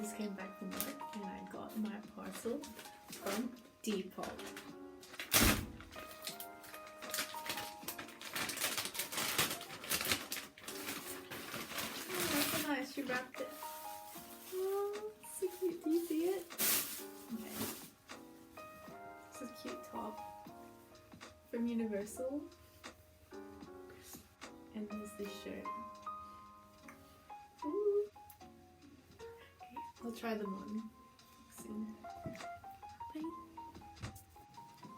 just came back from work and I got my parcel from Depop. Oh, that's so nice. She wrapped it. Oh, so cute. Do you see it? Okay. It's a cute top from Universal. And there's this shirt. Ooh. Okay, I'll try them on soon. Bye.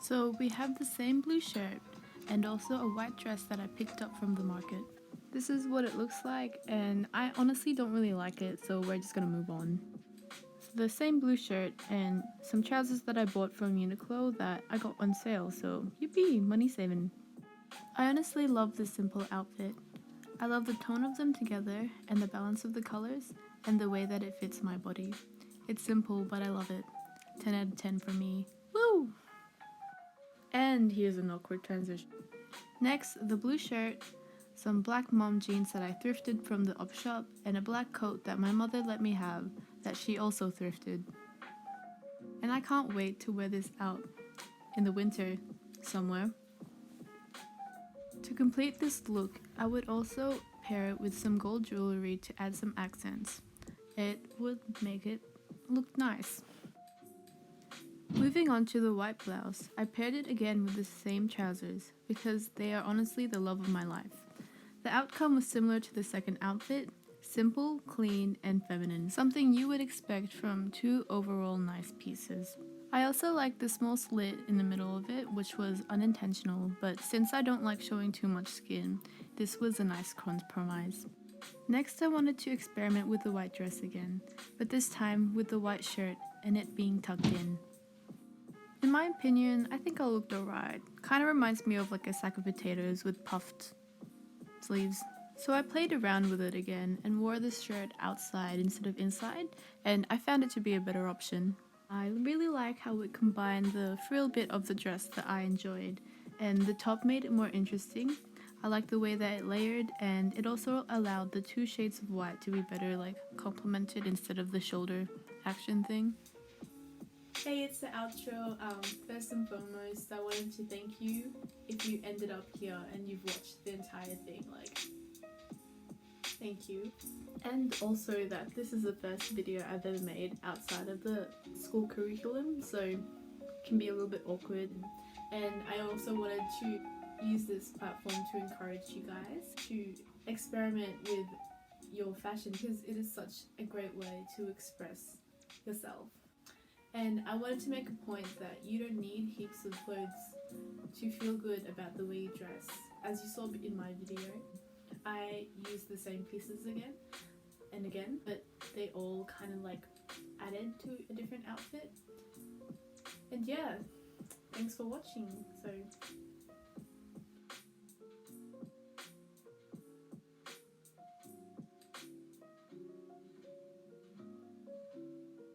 So we have the same blue shirt and also a white dress that I picked up from the market. This is what it looks like, and I honestly don't really like it, so we're just gonna move on. The same blue shirt and some trousers that I bought from Uniqlo that I got on sale, so yippee, money saving. I honestly love this simple outfit. I love the tone of them together and the balance of the colors and the way that it fits my body. It's simple, but I love it. 10 out of 10 for me. Woo! And here's an awkward transition. Next, the blue shirt, some black mom jeans that I thrifted from the op shop, and a black coat that my mother let me have that she also thrifted. And I can't wait to wear this out in the winter somewhere. To complete this look, I would also pair it with some gold jewelry to add some accents. It would make it look nice. Moving on to the white blouse, I paired it again with the same trousers because they are honestly the love of my life. The outcome was similar to the second outfit, simple, clean, and feminine, something you would expect from two overall nice pieces. I also like the small slit in the middle of it, which was unintentional, but since I don't like showing too much skin, this was a nice compromise. Next, I wanted to experiment with the white dress again, but this time with the white shirt and it being tucked in. In my opinion, I think I looked alright. Kinda reminds me of like a sack of potatoes with puffed sleeves. So I played around with it again and wore this shirt outside instead of inside, and I found it to be a better option. I really like how it combined the frill bit of the dress that I enjoyed, and the top made it more interesting. I like the way that it layered, and it also allowed the two shades of white to be better like complemented instead of the shoulder action thing. Hey, it's the outro. First and foremost, I wanted to thank you if you ended up here and you've watched the entire thing. Like, thank you. And also that this is the first video I've ever made outside of the school curriculum, so it can be a little bit awkward. And I also wanted to use this platform to encourage you guys to experiment with your fashion because it is such a great way to express yourself. And I wanted to make a point that you don't need heaps of clothes to feel good about the way you dress. As you saw in my video, I used the same pieces again and again, but they all kind of like added to a different outfit. And yeah, thanks for watching. So